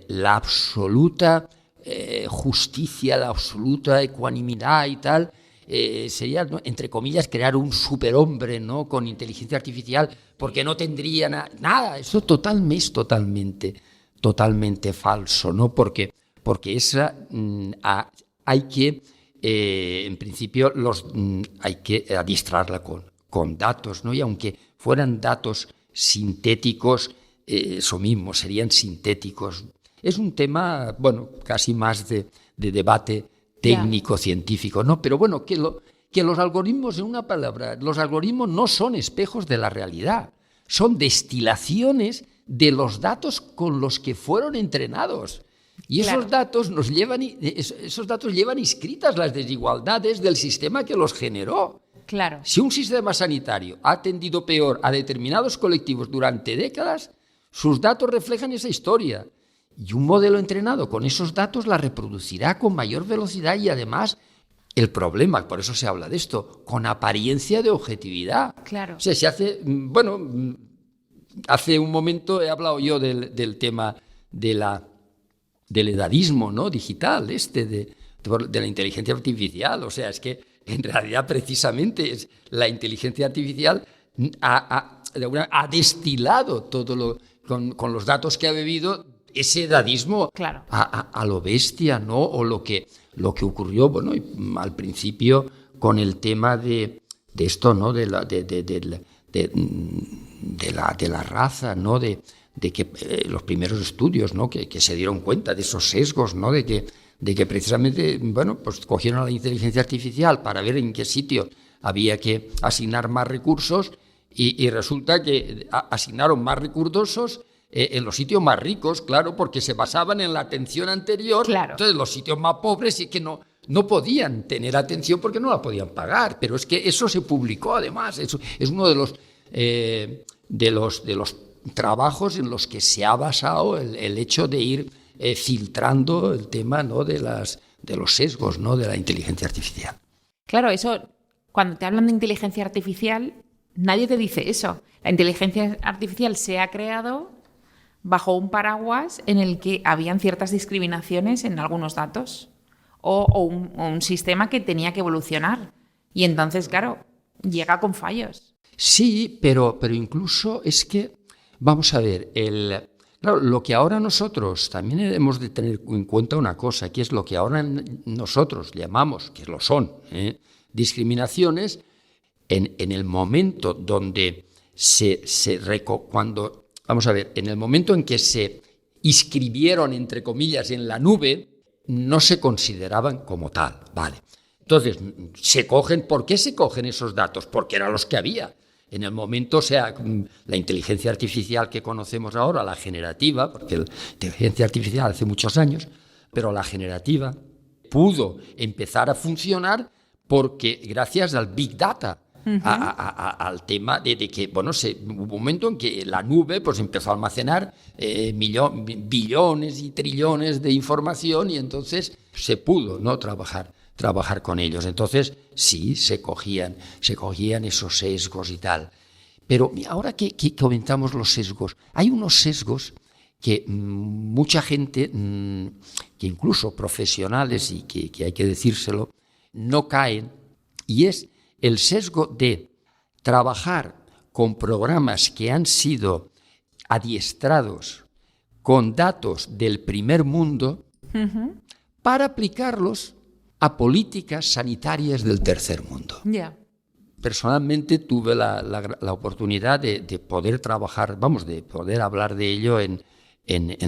la absoluta justicia, la absoluta ecuanimidad y tal, sería, ¿no?, entre comillas, crear un superhombre, ¿no?, con inteligencia artificial, porque no tendría nada. Eso es totalmente falso, ¿no? Porque esa hay que, en principio, hay que adiestrarla con datos, ¿no? Y aunque fueran datos sintéticos, eso mismo, serían sintéticos. Es un tema, bueno, casi más de debate técnico-científico, ¿no? Pero bueno, que los algoritmos, en una palabra, los algoritmos no son espejos de la realidad, son destilaciones de los datos con los que fueron entrenados. Y esos datos llevan inscritas las desigualdades del sistema que los generó. Claro. Si un sistema sanitario ha atendido peor a determinados colectivos durante décadas, sus datos reflejan esa historia. Y un modelo entrenado con esos datos la reproducirá con mayor velocidad y además el problema, por eso se habla de esto, con apariencia de objetividad. Claro. O sea, se hace, bueno, hace un momento he hablado yo del tema del edadismo, ¿no?, digital, de la inteligencia artificial. O sea, es que en realidad precisamente la inteligencia artificial ha destilado todo con los datos que ha bebido ese edadismo, claro, a lo bestia, ¿no? O lo que ocurrió, bueno, al principio con el tema de esto, ¿no?, de la raza, ¿no?, de que los primeros estudios, ¿no?, que se dieron cuenta de esos sesgos, ¿no?, de que precisamente, bueno, pues cogieron a la inteligencia artificial para ver en qué sitio había que asignar más recursos y resulta que asignaron más recursos en los sitios más ricos, claro, porque se basaban en la atención anterior. Claro. Entonces los sitios más pobres sí que no podían tener atención porque no la podían pagar. Pero es que eso se publicó además. Eso es uno de los trabajos en los que se ha basado el hecho de ir filtrando el tema, ¿no?, de los sesgos, ¿no?, de la inteligencia artificial. Claro, eso, cuando te hablan de inteligencia artificial, nadie te dice eso. La inteligencia artificial se ha creado bajo un paraguas en el que habían ciertas discriminaciones en algunos datos o un sistema que tenía que evolucionar. Y entonces, claro, llega con fallos. Sí, pero incluso es que, vamos a ver, claro, lo que ahora nosotros también hemos de tener en cuenta una cosa, que es lo que ahora nosotros llamamos, que lo son, discriminaciones, en el momento donde vamos a ver, en el momento en que se inscribieron, entre comillas, en la nube, no se consideraban como tal, ¿vale? Entonces, ¿por qué se cogen esos datos? Porque eran los que había. En el momento, o sea, la inteligencia artificial que conocemos ahora, la generativa, porque la inteligencia artificial hace muchos años, pero la generativa pudo empezar a funcionar porque gracias al Big Data, al tema de que, bueno, hubo un momento en que la nube pues empezó a almacenar billones y trillones de información y entonces se pudo, ¿no?, trabajar con ellos. Entonces, sí, se cogían esos sesgos y tal. Pero ahora que comentamos los sesgos, hay unos sesgos que mucha gente, que incluso profesionales y que hay que decírselo, no caen, y es el sesgo de trabajar con programas que han sido adiestrados con datos del primer mundo para aplicarlos a políticas sanitarias del tercer mundo. Yeah. Personalmente tuve la oportunidad de poder trabajar, de poder hablar de ello en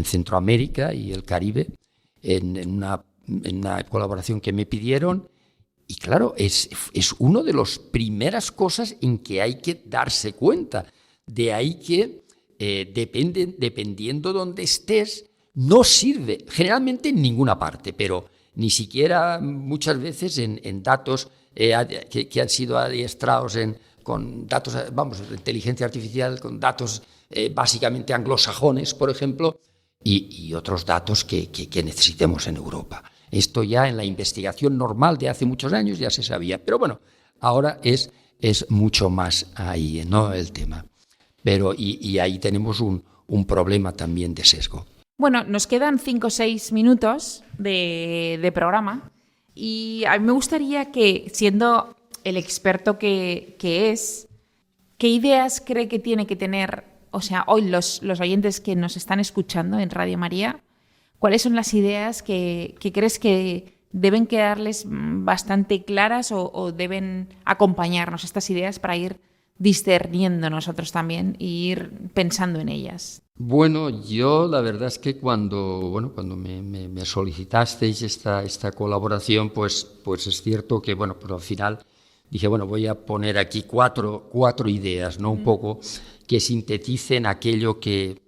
Centroamérica y el Caribe, en una colaboración que me pidieron. Y claro, es una de las primeras cosas en que hay que darse cuenta. De ahí que, dependiendo donde estés, no sirve, generalmente en ninguna parte, pero ni siquiera muchas veces en datos que han sido adiestrados con datos, de inteligencia artificial, con datos básicamente anglosajones, por ejemplo, y otros datos que necesitemos en Europa. Esto ya en la investigación normal de hace muchos años ya se sabía, pero bueno, ahora es mucho más ahí, ¿no?, el tema. Pero y ahí tenemos un problema también de sesgo. Bueno, nos quedan 5 o 6 minutos de programa y a mí me gustaría que, siendo el experto que es, ¿qué ideas cree que tiene que tener, o sea, hoy los oyentes que nos están escuchando en Radio María? ¿Cuáles son las ideas que crees que deben quedarles bastante claras o deben acompañarnos estas ideas para ir discerniendo nosotros también e ir pensando en ellas? Bueno, yo la verdad es que cuando me solicitasteis esta colaboración, pues es cierto que, pero al final dije, voy a poner aquí cuatro ideas, ¿no? Un poco que sinteticen aquello que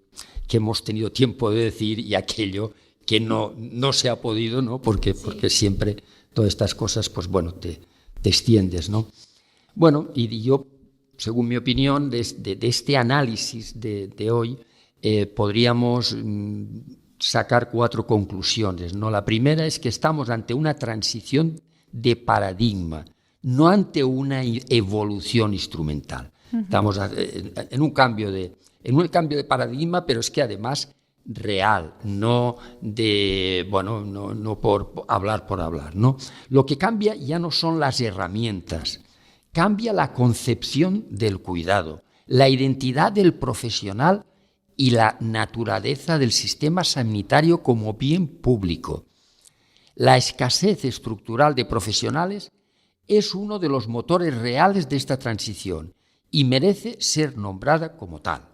hemos tenido tiempo de decir y aquello que no se ha podido, ¿no? Porque siempre todas estas cosas, te extiendes, ¿no? Bueno, y yo, según mi opinión, de este análisis de hoy, podríamos sacar 4 conclusiones, ¿no? La primera es que estamos ante una transición de paradigma, no ante una evolución instrumental. Estamos en un cambio de paradigma, pero es que además real, no por hablar, ¿no? Lo que cambia ya no son las herramientas, cambia la concepción del cuidado, la identidad del profesional y la naturaleza del sistema sanitario como bien público. La escasez estructural de profesionales es uno de los motores reales de esta transición y merece ser nombrada como tal.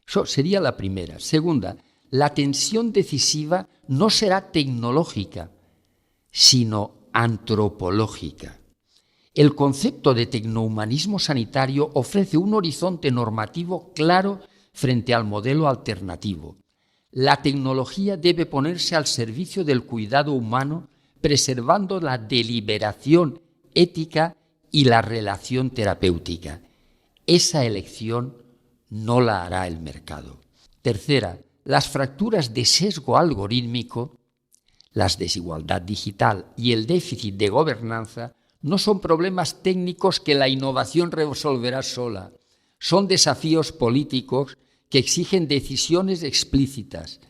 Eso sería la primera. Segunda, la tensión decisiva no será tecnológica, sino antropológica. El concepto de tecnohumanismo sanitario ofrece un horizonte normativo claro frente al modelo alternativo. La tecnología debe ponerse al servicio del cuidado humano, preservando la deliberación ética y la relación terapéutica. Esa elección no la hará el mercado. Tercera, las fracturas de sesgo algorítmico, la desigualdad digital y el déficit de gobernanza no son problemas técnicos que la innovación resolverá sola. Son desafíos políticos que exigen decisiones explícitas.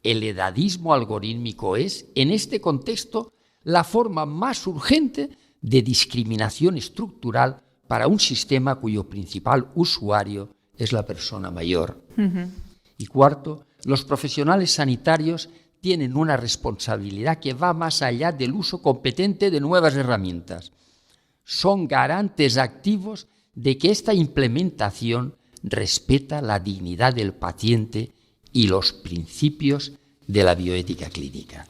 El edadismo algorítmico es, en este contexto, la forma más urgente de discriminación estructural para un sistema cuyo principal usuario es la persona mayor. Y cuarto, los profesionales sanitarios tienen una responsabilidad que va más allá del uso competente de nuevas herramientas. Son garantes activos de que esta implementación respeta la dignidad del paciente y los principios de la bioética clínica.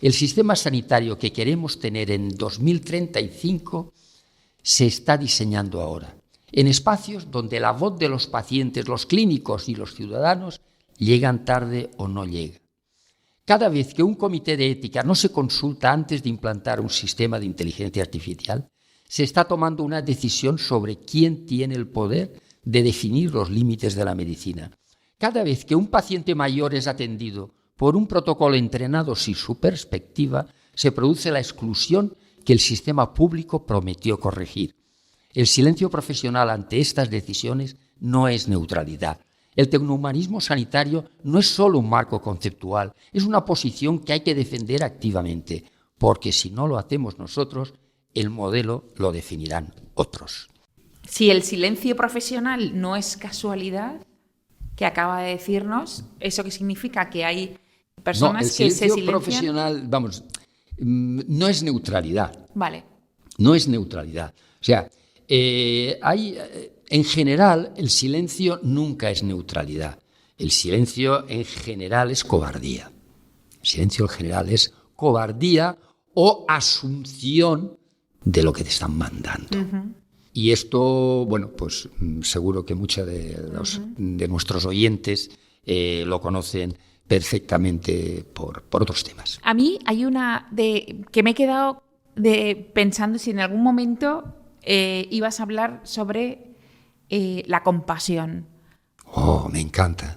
El sistema sanitario que queremos tener en 2035 se está diseñando ahora, en espacios donde la voz de los pacientes, los clínicos y los ciudadanos llegan tarde o no llega. Cada vez que un comité de ética no se consulta antes de implantar un sistema de inteligencia artificial, se está tomando una decisión sobre quién tiene el poder de definir los límites de la medicina. Cada vez que un paciente mayor es atendido por un protocolo entrenado sin su perspectiva, se produce la exclusión que el sistema público prometió corregir. El silencio profesional ante estas decisiones no es neutralidad. El tecnohumanismo sanitario no es solo un marco conceptual, es una posición que hay que defender activamente, porque si no lo hacemos nosotros, el modelo lo definirán otros. Si el silencio profesional no es casualidad, que acaba de decirnos, ¿eso qué significa? Que hay personas que se silencian. El silencio profesional, no es neutralidad. Vale. No es neutralidad. O sea, en general, el silencio nunca es neutralidad. El silencio en general es cobardía. El silencio en general es cobardía o asunción de lo que te están mandando. Y esto, pues seguro que muchos de nuestros oyentes lo conocen perfectamente por otros temas. A mí hay una que me he quedado pensando si en algún momento ibas a hablar sobre la compasión. Oh, me encanta.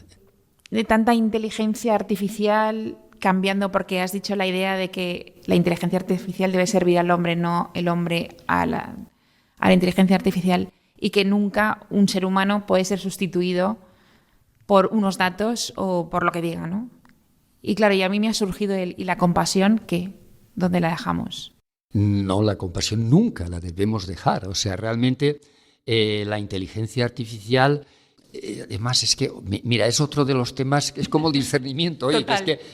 De tanta inteligencia artificial cambiando, porque has dicho la idea de que la inteligencia artificial debe servir al hombre, no el hombre a la inteligencia artificial, y que nunca un ser humano puede ser sustituido por unos datos o por lo que diga, ¿no? Y claro, y a mí me ha surgido ¿y la compasión qué? ¿Dónde la dejamos? No, la compasión nunca la debemos dejar. O sea, realmente la inteligencia artificial, además es que, mira, es otro de los temas, es como el discernimiento. Oye,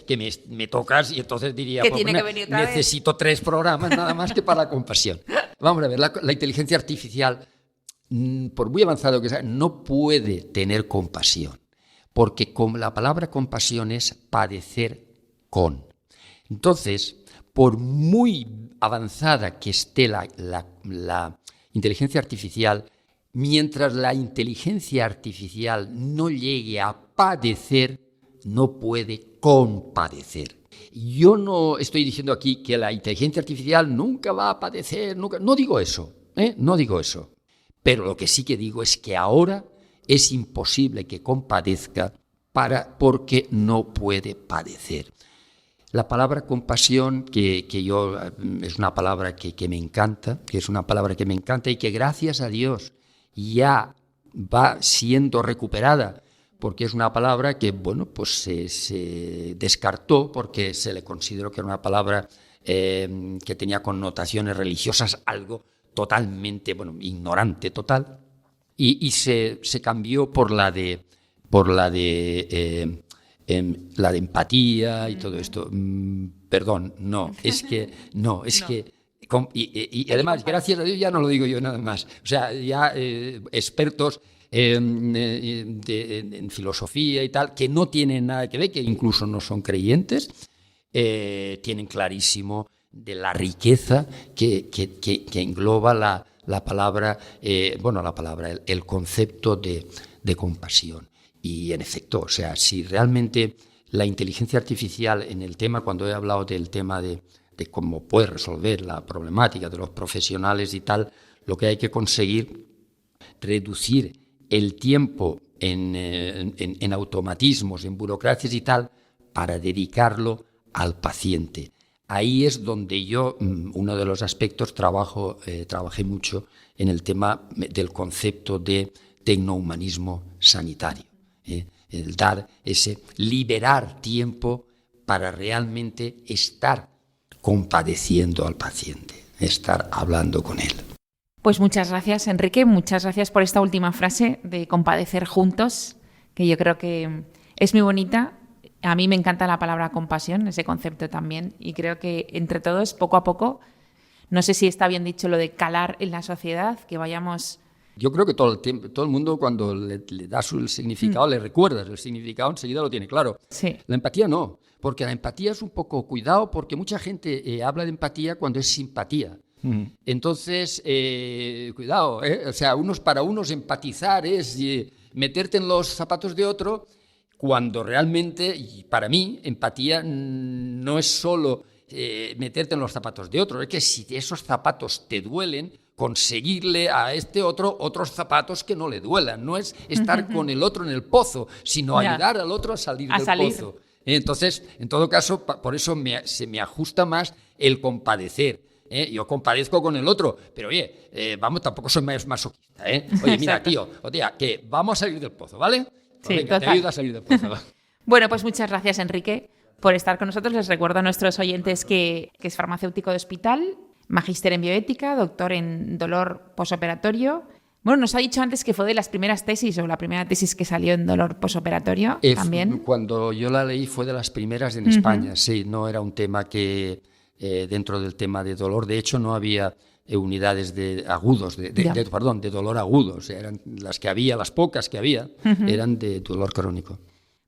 que me tocas y entonces diría, que tiene que venir otra necesito 3 programas nada más que para la compasión. Vamos a ver, la inteligencia artificial, por muy avanzado que sea, no puede tener compasión, porque la palabra compasión es padecer con. Entonces, por muy avanzada que esté la inteligencia artificial, mientras la inteligencia artificial no llegue a padecer, no puede compadecer. Yo no estoy diciendo aquí que la inteligencia artificial nunca va a padecer, nunca. No digo eso, no digo eso. Pero lo que sí que digo es que ahora es imposible que compadezca porque no puede padecer. La palabra compasión, que yo es una palabra que me encanta, y que gracias a Dios ya va siendo recuperada, porque es una palabra que, bueno, pues se descartó porque se le consideró que era una palabra que tenía connotaciones religiosas, algo totalmente, bueno, ignorante total, y se cambió por la de empatía y todo esto. Perdón, y además, gracias a Dios, ya no lo digo yo nada más. O sea, ya expertos en filosofía y tal, que no tienen nada que ver, que incluso no son creyentes, tienen clarísimo de la riqueza que engloba la palabra, el concepto de compasión. Y en efecto, o sea, si realmente la inteligencia artificial en el tema, cuando he hablado del tema de cómo puede resolver la problemática de los profesionales y tal, lo que hay que conseguir, reducir el tiempo en automatismos, en burocracias y tal, para dedicarlo al paciente. Ahí es donde yo, uno de los aspectos, trabajé mucho en el tema del concepto de tecnohumanismo sanitario. El liberar tiempo para realmente estar compadeciendo al paciente, estar hablando con él. Pues muchas gracias, Enrique, muchas gracias por esta última frase de compadecer juntos, que yo creo que es muy bonita. A mí me encanta la palabra compasión, ese concepto también, y creo que entre todos, poco a poco, no sé si está bien dicho lo de calar en la sociedad, que vayamos... Yo creo que todo el mundo, cuando le das el significado, le recuerdas el significado, enseguida lo tiene claro. Sí. La empatía no, porque la empatía es un poco cuidado, porque mucha gente habla de empatía cuando es simpatía. Entonces, cuidado, o sea, para unos empatizar es meterte en los zapatos de otro, cuando realmente, y para mí, empatía no es solo meterte en los zapatos de otro, es que si esos zapatos te duelen, conseguirle a este otro otros zapatos que no le duelan. No es estar con el otro en el pozo, sino ayudar al otro a salir del pozo. Entonces, en todo caso, por eso se me ajusta más el compadecer. Yo compadezco con el otro, pero oye, tampoco soy más masoquista. Oye, mira, tío, que vamos a salir del pozo, ¿vale? Sí, venga, te ayudo a salir del pozo. Bueno, pues muchas gracias, Enrique, por estar con nosotros. Les recuerdo a nuestros oyentes que es farmacéutico de hospital, magíster en bioética, doctor en dolor posoperatorio. Bueno, nos ha dicho antes que fue de las primeras tesis, o la primera tesis que salió en dolor posoperatorio también. Cuando yo la leí fue de las primeras en España, sí, no era un tema que dentro del tema de dolor, de hecho no había unidades de dolor agudo, o sea, eran las que había, las pocas que había, eran de dolor crónico.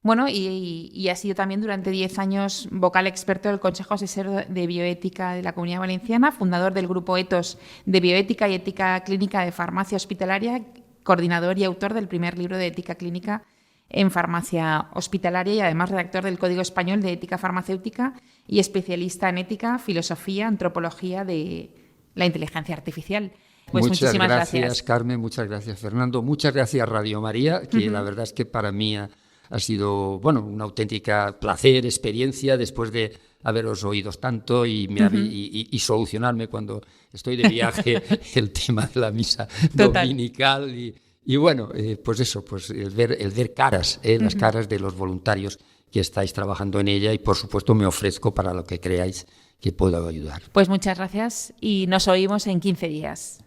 Bueno, y ha sido también durante 10 años vocal experto del Consejo Asesor de Bioética de la Comunidad Valenciana, fundador del Grupo Ethos de Bioética y Ética Clínica de Farmacia Hospitalaria, coordinador y autor del primer libro de ética clínica en farmacia hospitalaria y además redactor del Código Español de Ética Farmacéutica y especialista en ética, filosofía, antropología de la inteligencia artificial. Pues muchas gracias, Carmen, muchas gracias, Fernando, muchas gracias, Radio María, que la verdad es que para mí ha sido una auténtica placer, experiencia, después de haberos oído tanto y solucionarme cuando estoy de viaje el tema de la misa dominical Y bueno, pues eso, pues el ver caras, las caras de los voluntarios que estáis trabajando en ella, y por supuesto me ofrezco para lo que creáis que puedo ayudar. Pues muchas gracias y nos oímos en 15 días.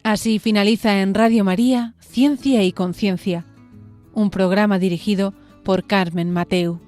Así finaliza en Radio María Ciencia y Conciencia, un programa dirigido por Carmen Mateu.